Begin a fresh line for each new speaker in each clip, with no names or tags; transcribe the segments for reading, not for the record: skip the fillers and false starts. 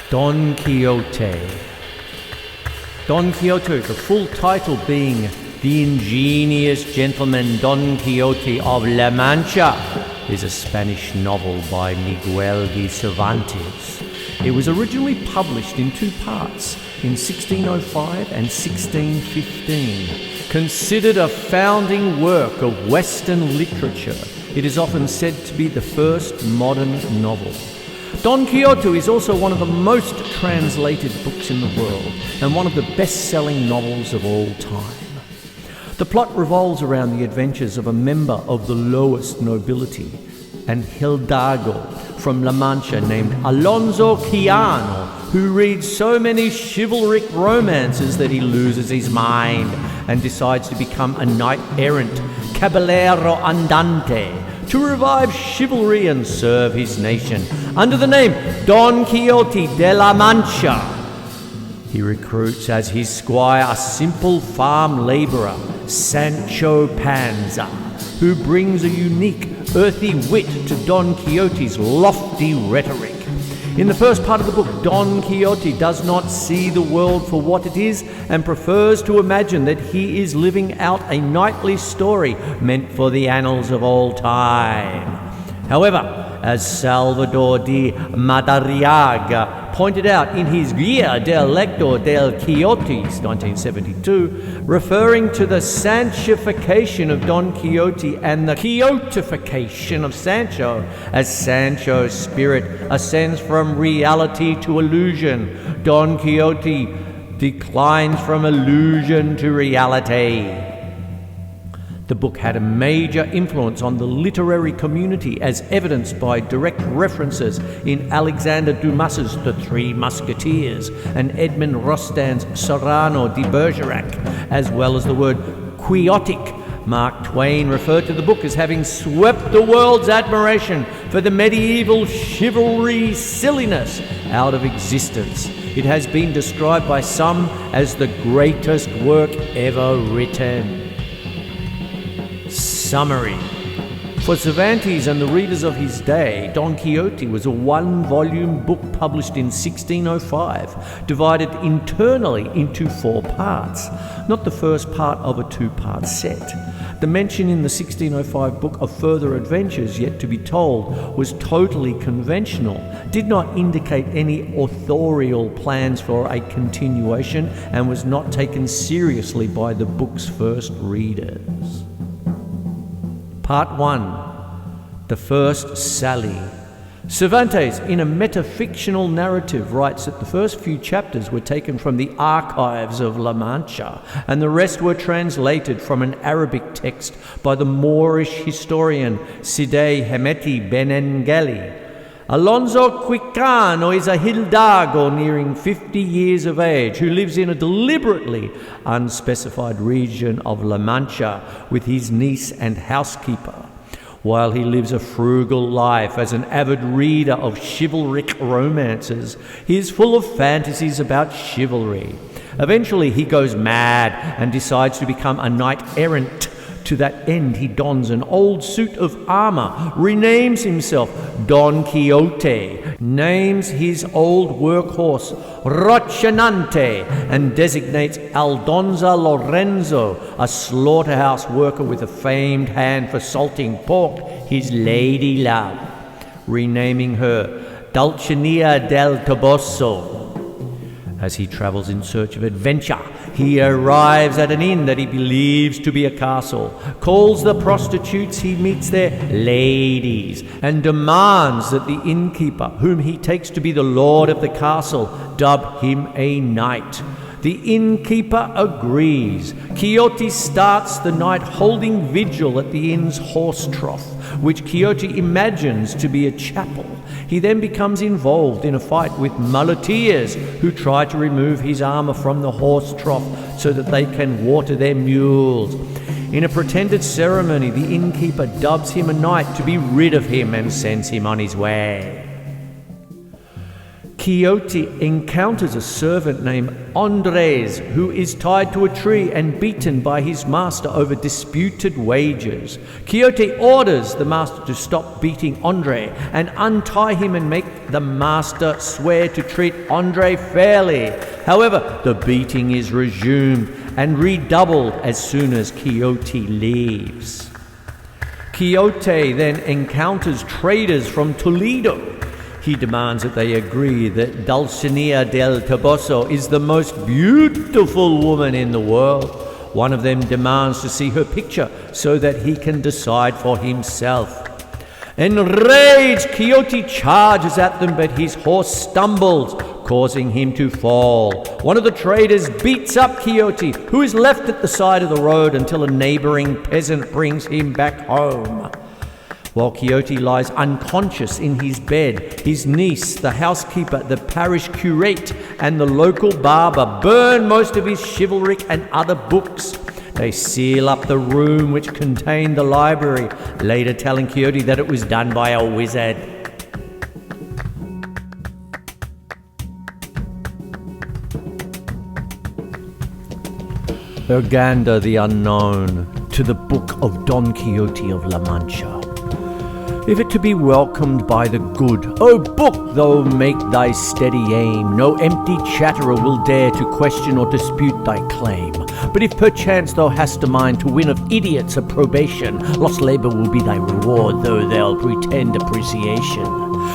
Don Quixote. Don Quixote, the full title being The Ingenious Gentleman Don Quixote of La Mancha, is a Spanish novel by Miguel de Cervantes. It was originally published in two parts, in 1605 and 1615. Considered a founding work of Western literature, it is often said to be the first modern novel. Don Quixote is also one of the most translated books in the world and one of the best-selling novels of all time. The plot revolves around the adventures of a member of the lowest nobility, an hidalgo from La Mancha named Alonso Quijano, who reads so many chivalric romances that he loses his mind and decides to become a knight-errant, caballero andante, to revive chivalry and serve his nation under the name Don Quixote de la Mancha. He recruits as his squire a simple farm labourer, Sancho Panza, who brings a unique, earthy wit to Don Quixote's lofty rhetoric. In the first part of the book, Don Quixote does not see the world for what it is and prefers to imagine that he is living out a knightly story meant for the annals of all time. However, as Salvador de Madariaga pointed out in his Guía del Lector del Quixotes, 1972, referring to the Sanchification of Don Quixote and the Quixotification of Sancho, as Sancho's spirit ascends from reality to illusion, Don Quixote declines from illusion to reality. The book had a major influence on the literary community, as evidenced by direct references in Alexander Dumas's The Three Musketeers and Edmond Rostand's Cyrano de Bergerac, as well as the word quixotic. Mark Twain referred to the book as having swept the world's admiration for the medieval chivalry silliness out of existence. It has been described by some as the greatest work ever written. Summary. For Cervantes and the readers of his day, Don Quixote was a one-volume book published in 1605, divided internally into 4 parts, not the first part of a 2-part set. The mention in the 1605 book of further adventures yet to be told was totally conventional, did not indicate any authorial plans for a continuation, and was not taken seriously by the book's first readers. Part 1. The First Sally. Cervantes, in a metafictional narrative, writes that the first few chapters were taken from the archives of La Mancha, and the rest were translated from an Arabic text by the Moorish historian Sidi Hemeti Benengeli. Alonso Quijano is a hidalgo nearing 50 years of age who lives in a deliberately unspecified region of La Mancha with his niece and housekeeper. While he lives a frugal life as an avid reader of chivalric romances, he is full of fantasies about chivalry. Eventually he goes mad and decides to become a knight-errant. To that end, he dons an old suit of armor, renames himself Don Quixote, names his old workhorse Rocinante, and designates Aldonza Lorenzo, a slaughterhouse worker with a famed hand for salting pork, his lady love, renaming her Dulcinea del Toboso. As he travels in search of adventure, he arrives at an inn that he believes to be a castle, calls the prostitutes he meets there ladies, and demands that the innkeeper, whom he takes to be the lord of the castle, dub him a knight. The innkeeper agrees. Quixote starts the night holding vigil at the inn's horse trough, which Quixote imagines to be a chapel. He then becomes involved in a fight with muleteers who try to remove his armor from the horse trough so that they can water their mules. In a pretended ceremony, the innkeeper dubs him a knight to be rid of him and sends him on his way. Quixote encounters a servant named Andres, who is tied to a tree and beaten by his master over disputed wages. Quixote orders the master to stop beating Andre and untie him and make the master swear to treat Andre fairly. However, the beating is resumed and redoubled as soon as Quixote leaves. Quixote then encounters traders from Toledo. He demands that they agree that Dulcinea del Toboso is the most beautiful woman in the world. One of them demands to see her picture so that he can decide for himself. Enraged, Quixote charges at them, but his horse stumbles, causing him to fall. One of the traders beats up Quixote, who is left at the side of the road until a neighboring peasant brings him back home. While Quixote lies unconscious in his bed, his niece, the housekeeper, the parish curate, and the local barber burn most of his chivalric and other books. They seal up the room which contained the library, later telling Quixote that it was done by a wizard. Urganda the Unknown, to the Book of Don Quixote of La Mancha. If it to be welcomed by the good, O book, thou make thy steady aim, no empty chatterer will dare to question or dispute thy claim. But if perchance thou hast a mind to win of idiots approbation, lost labour will be thy reward, though they'll pretend appreciation.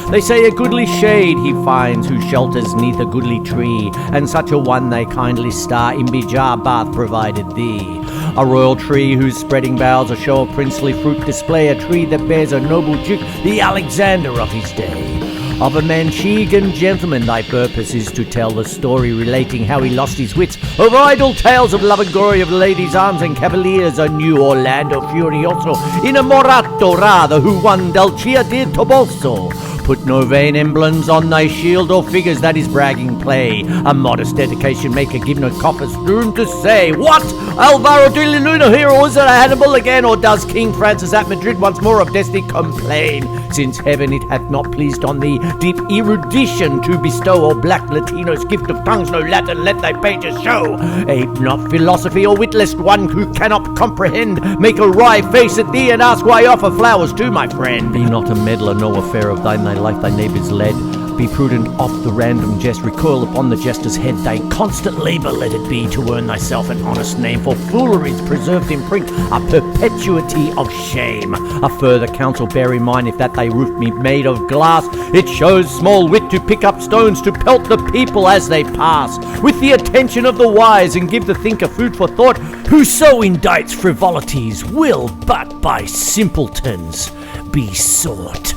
They say a goodly shade he finds who shelters neath a goodly tree, and such a one thy kindly star in Bijar bath provided thee. A royal tree whose spreading boughs a show of princely fruit display, a tree that bears a noble duke, the Alexander of his day. Of a Manchegan gentleman thy purpose is to tell the story relating how he lost his wits over idle tales of love and glory of ladies' arms and cavaliers, a new Orlando Furioso, inamorato rather, who won Dulcinea del Toboso. Put no vain emblems on thy shield or figures, that is bragging play. A modest dedication maker, give no coffers room to say. What? Alvaro de Luna here, or is it a Hannibal again? Or does King Francis at Madrid once more of destiny complain? Since heaven it hath not pleased on thee deep erudition to bestow, or black Latino's gift of tongues, no Latin let thy pages show. Ape not philosophy or wit, lest one who cannot comprehend make a wry face at thee and ask why offer flowers to my friend. Be not a meddler, no affair of thine thy life thy neighbour's led. Be prudent off the random jest, recoil upon the jester's head. Thy constant labour let it be to earn thyself an honest name, for fooleries preserved in print a perpetuity of shame. A further counsel bear in mind, if that thy roof be made of glass, it shows small wit to pick up stones to pelt the people as they pass. With the attention of the wise, and give the thinker food for thought, whoso indicts frivolities will but by simpletons be sought.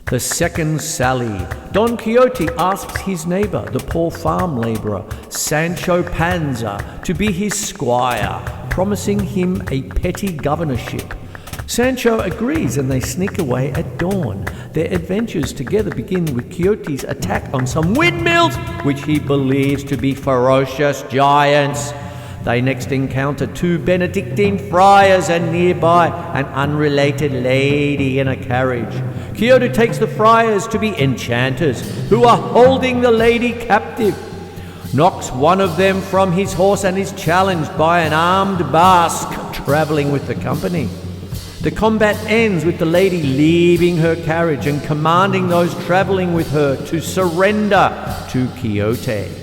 The second sally. Don Quixote asks his neighbour, the poor farm labourer, Sancho Panza, to be his squire, promising him a petty governorship. Sancho agrees and they sneak away at dawn. Their adventures together begin with Quixote's attack on some windmills, which he believes to be ferocious giants. They next encounter two Benedictine friars and nearby an unrelated lady in a carriage. Quixote takes the friars to be enchanters who are holding the lady captive, knocks one of them from his horse and is challenged by an armed Basque travelling with the company. The combat ends with the lady leaving her carriage and commanding those travelling with her to surrender to Quixote.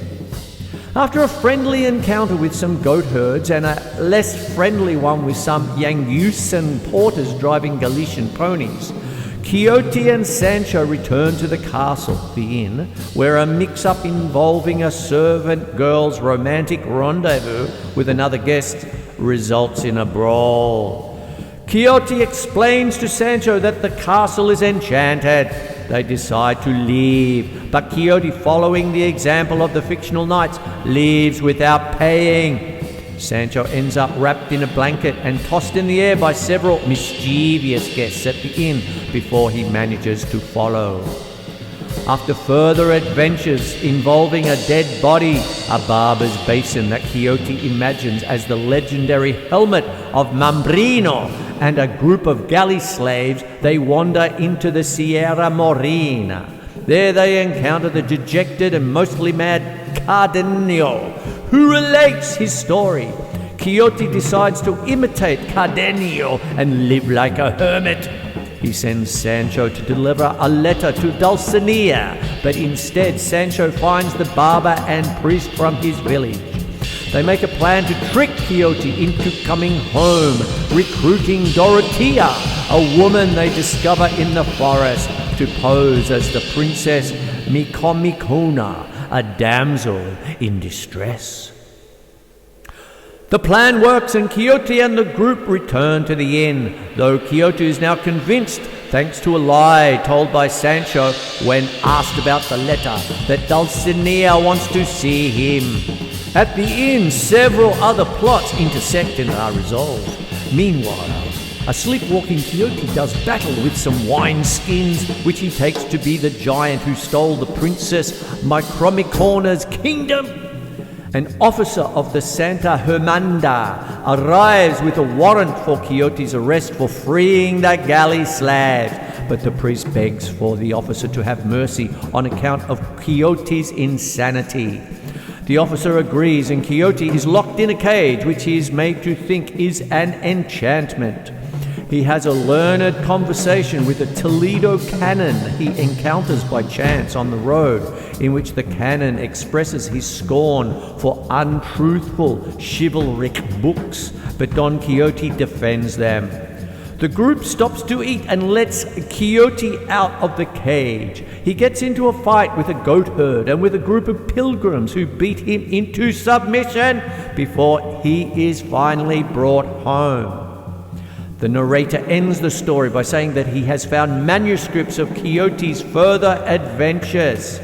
After a friendly encounter with some goat herds and a less friendly one with some Yangusan porters driving Galician ponies, Quixote and Sancho return to the castle, the inn, where a mix-up involving a servant girl's romantic rendezvous with another guest results in a brawl. Quixote explains to Sancho that the castle is enchanted. They decide to leave, but Quixote, following the example of the fictional knights, leaves without paying. Sancho ends up wrapped in a blanket and tossed in the air by several mischievous guests at the inn before he manages to follow. After further adventures involving a dead body, a barber's basin that Quixote imagines as the legendary helmet of Mambrino, and a group of galley slaves, they wander into the Sierra Morena. There they encounter the dejected and mostly mad Cardenio, who relates his story. Quixote decides to imitate Cardenio and live like a hermit. He sends Sancho to deliver a letter to Dulcinea, but instead Sancho finds the barber and priest from his village. They make a plan to trick Quixote into coming home, recruiting Dorotea, a woman they discover in the forest, to pose as the Princess Micomicona, a damsel in distress. The plan works and Quixote and the group return to the inn, though Quixote is now convinced, thanks to a lie told by Sancho when asked about the letter, that Dulcinea wants to see him. At the inn, several other plots intersect and are resolved. Meanwhile, a sleepwalking Quixote does battle with some wineskins, which he takes to be the giant who stole the Princess Micromicona's kingdom. An officer of the Santa Hermandad arrives with a warrant for Quixote's arrest for freeing the galley slaves, but the priest begs for the officer to have mercy on account of Quixote's insanity. The officer agrees and Quixote is locked in a cage which he is made to think is an enchantment. He has a learned conversation with a Toledo canon he encounters by chance on the road, in which the canon expresses his scorn for untruthful chivalric books, but Don Quixote defends them. The group stops to eat and lets Quixote out of the cage. He gets into a fight with a goat herd and with a group of pilgrims who beat him into submission before he is finally brought home. The narrator ends the story by saying that he has found manuscripts of Quixote's further adventures.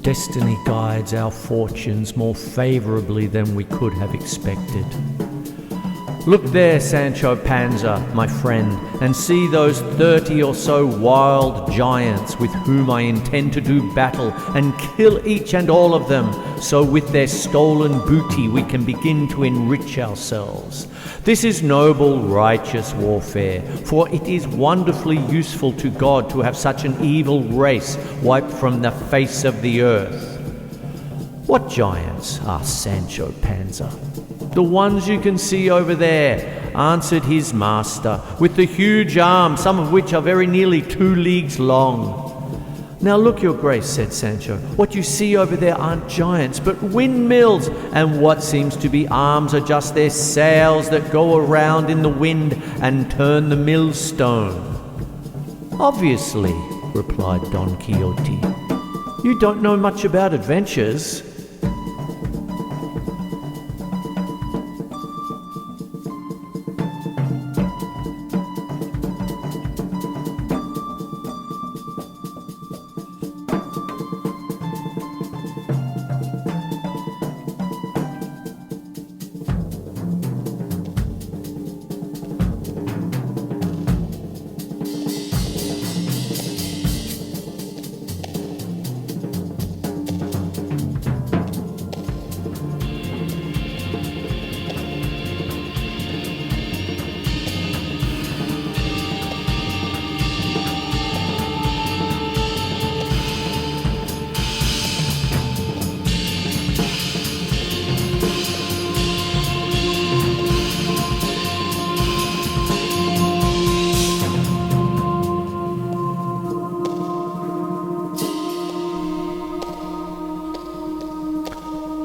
Destiny guides our fortunes more favorably than we could have expected. Look there, Sancho Panza, my friend, and see those 30 or so wild giants with whom I intend to do battle and kill each and all of them, so with their stolen booty we can begin to enrich ourselves. This is noble, righteous warfare, for it is wonderfully useful to God to have such an evil race wiped from the face of the earth. What giants? asked Sancho Panza. The ones you can see over there, answered his master, with the huge arms, some of which are very nearly 2 leagues long. Now look, your grace, said Sancho, what you see over there aren't giants, but windmills, and what seems to be arms are just their sails that go around in the wind and turn the millstone. Obviously, replied Don Quixote. You don't know much about adventures.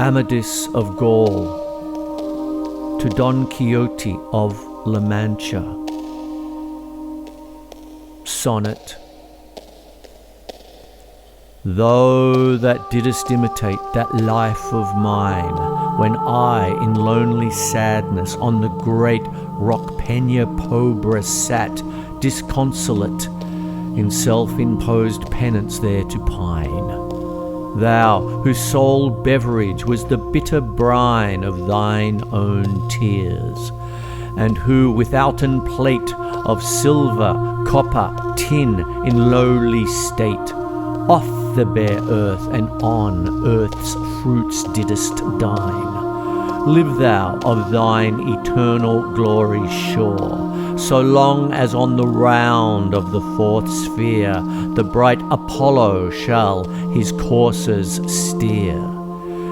Amadis of Gaul to Don Quixote of La Mancha. Sonnet. Thou that didst imitate that life of mine, when I in lonely sadness on the great rock Peña Pobre sat, disconsolate, in self-imposed penance there to pine. Thou, whose sole beverage was the bitter brine of thine own tears, and who withouten plate of silver, copper, tin, in lowly state, off the bare earth and on earth's fruits didst dine. Live thou of thine eternal glory sure, so long as on the round of the fourth sphere the bright Apollo shall his coursers steer.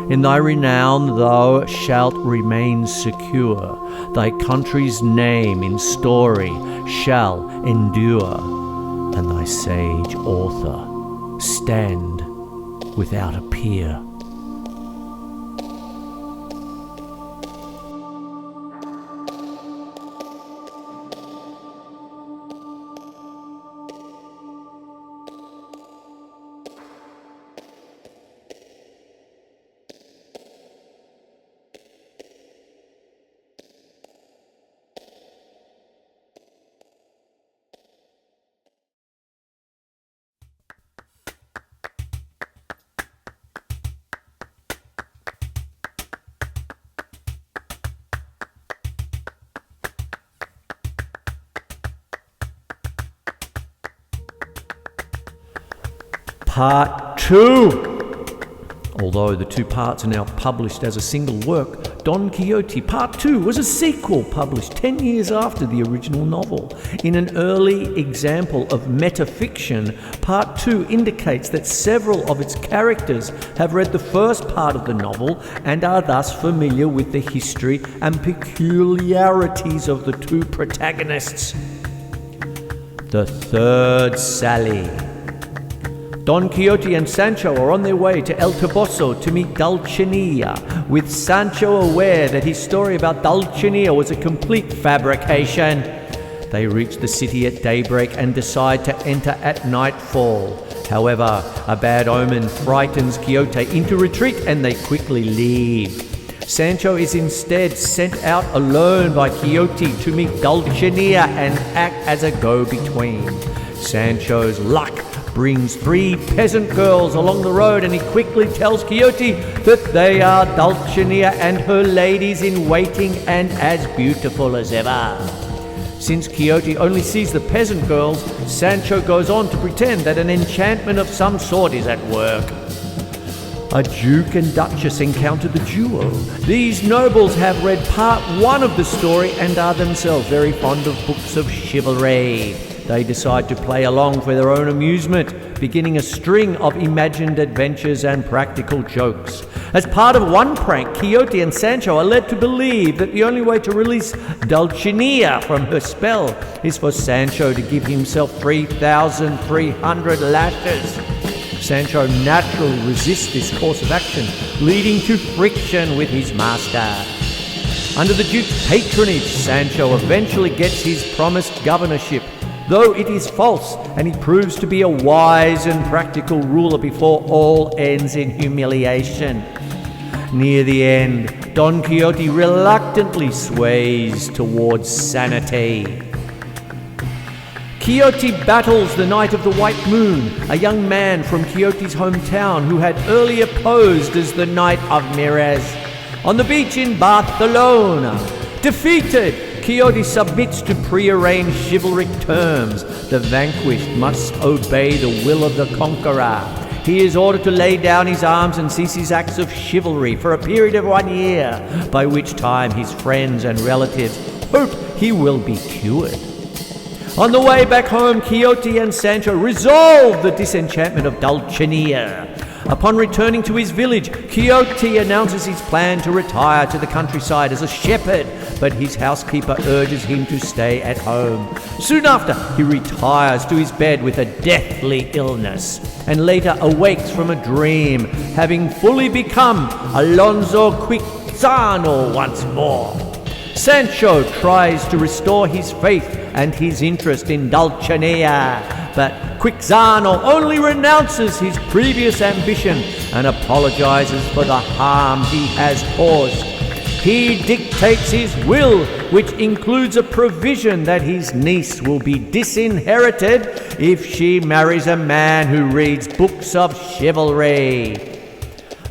In thy renown thou shalt remain secure, thy country's name in story shall endure, and thy sage author stand without a peer. Part 2. Although the two parts are now published as a single work, Don Quixote Part 2 was a sequel published 10 years after the original novel. In an early example of metafiction, Part 2 indicates that several of its characters have read the first part of the novel and are thus familiar with the history and peculiarities of the two protagonists. The third sally. Don Quixote and Sancho are on their way to El Toboso to meet Dulcinea, with Sancho aware that his story about Dulcinea was a complete fabrication. They reach the city at daybreak and decide to enter at nightfall. However, a bad omen frightens Quixote into retreat and they quickly leave. Sancho is instead sent out alone by Quixote to meet Dulcinea and act as a go-between. Sancho's luck brings 3 peasant girls along the road, and he quickly tells Quixote that they are Dulcinea and her ladies-in-waiting and as beautiful as ever. Since Quixote only sees the peasant girls, Sancho goes on to pretend that an enchantment of some sort is at work. A duke and duchess encounter the duo. These nobles have read part 1 of the story and are themselves very fond of books of chivalry. They decide to play along for their own amusement, beginning a string of imagined adventures and practical jokes. As part of one prank, Quixote and Sancho are led to believe that the only way to release Dulcinea from her spell is for Sancho to give himself 3,300 lashes. Sancho naturally resists this course of action, leading to friction with his master. Under the Duke's patronage, Sancho eventually gets his promised governorship, though it is false, and he proves to be a wise and practical ruler before all ends in humiliation. Near the end, Don Quixote reluctantly sways towards sanity. Quixote battles the Knight of the White Moon, a young man from Quixote's hometown who had earlier posed as the Knight of Mirrors, on the beach in Barcelona. Defeated, Quixote submits to prearranged chivalric terms. The vanquished must obey the will of the conqueror. He is ordered to lay down his arms and cease his acts of chivalry for a period of 1 year, by which time his friends and relatives hope he will be cured. On the way back home, Quixote and Sancho resolve the disenchantment of Dulcinea. Upon returning to his village, Quixote announces his plan to retire to the countryside as a shepherd, but his housekeeper urges him to stay at home. Soon after, he retires to his bed with a deathly illness, and later awakes from a dream, having fully become Alonso Quixano once more. Sancho tries to restore his faith and his interest in Dulcinea, but Quixano only renounces his previous ambition and apologizes for the harm he has caused. He dictates his will, which includes a provision that his niece will be disinherited if she marries a man who reads books of chivalry.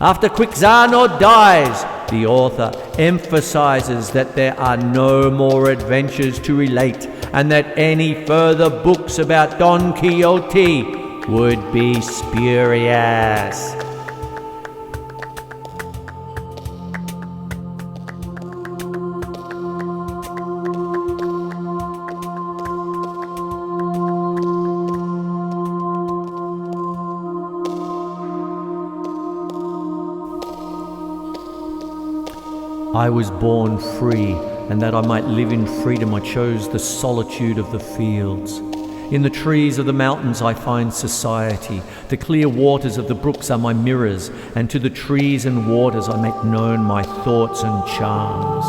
After Quixano dies, the author emphasizes that there are no more adventures to relate, and that any further books about Don Quixote would be spurious. I was born free, and that I might live in freedom I chose the solitude of the fields. In the trees of the mountains I find society. The clear waters of the brooks are my mirrors, and to the trees and waters I make known my thoughts and charms.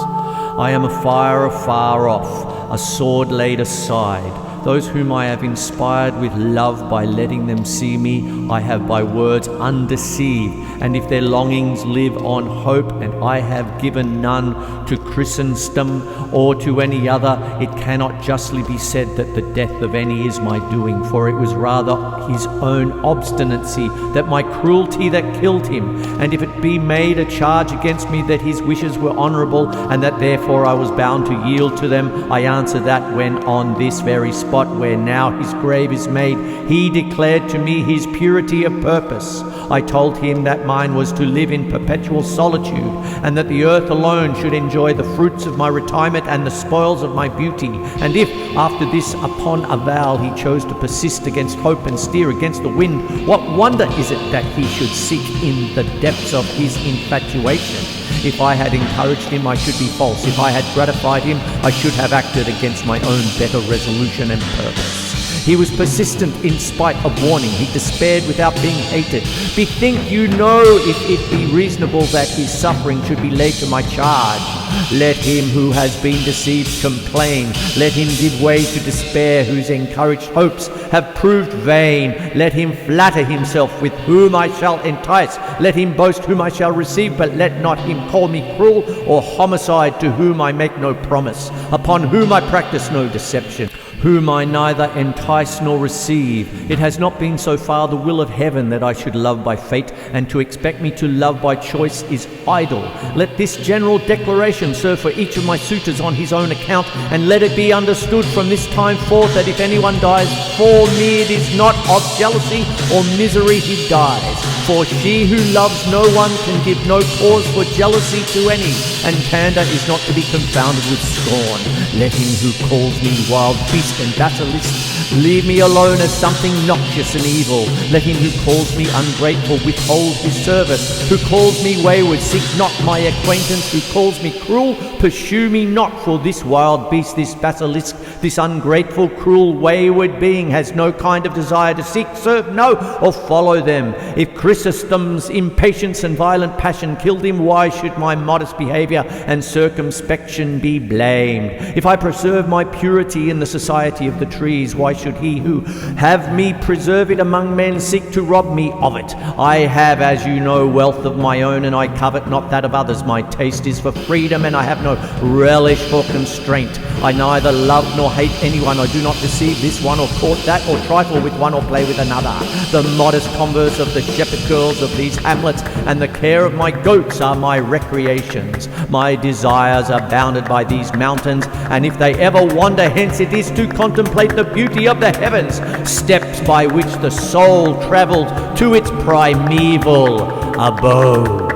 I am a fire afar off, a sword laid aside. Those whom I have inspired with love by letting them see me, I have by words undeceived, and if their longings live on hope, and I have given none to Chrysostom or to any other, it cannot justly be said that the death of any is my doing, for it was rather his own obstinacy, that my cruelty that killed him. And if it be made a charge against me that his wishes were honourable, and that therefore I was bound to yield to them, I answer that when on this very spot where now his grave is made, he declared to me his purity of purpose, I told him that mine was to live in perpetual solitude, and that the earth alone should enjoy the fruits of my retirement and the spoils of my beauty. And if, after this, upon a vow, he chose to persist against hope and steer against the wind, what wonder is it that he should seek in the depths of his infatuation? If I had encouraged him, I should be false. If I had gratified him, I should have acted against my own better resolution and purpose. He was persistent in spite of warning. He despaired without being hated. Bethink you know if it be reasonable that his suffering should be laid to my charge. Let him who has been deceived complain. Let him give way to despair, whose encouraged hopes have proved vain. Let him flatter himself with whom I shall entice. Let him boast whom I shall receive, but let not him call me cruel or homicide, to whom I make no promise, upon whom I practice no deception, whom I neither entice nor receive. It has not been so far the will of heaven that I should love by fate, and to expect me to love by choice is idle. Let this general declaration serve for each of my suitors on his own account, and let it be understood from this time forth that if anyone dies for me, it is not of jealousy or misery he dies. For she who loves no one can give no cause for jealousy to any, and candour is not to be confounded with scorn. Let him who calls me wild beast and basilisk leave me alone as something noxious and evil. Let him who calls me ungrateful withhold his service. Who calls me wayward, seek not my acquaintance. Who calls me cruel, pursue me not. For this wild beast, this basilisk, this ungrateful, cruel, wayward being has no kind of desire to seek, serve, know, or follow them. If Chrysostom's impatience and violent passion killed him, why should my modest behaviour and circumspection be blamed? If I preserve my purity in the society of the trees, why should he who have me preserve it among men seek to rob me of it? I have, as you know, wealth of my own, and I covet not that of others. My taste is for freedom, and I have no relish for constraint. I neither love nor hate anyone. I do not deceive this one or court that, or trifle with one or play with another. The modest converse of the shepherd girls of these hamlets and the care of my goats are my recreations. My desires are bounded by these mountains, and if they ever wander hence, it is to contemplate the beauty of the heavens, steps by which the soul travelled to its primeval abode.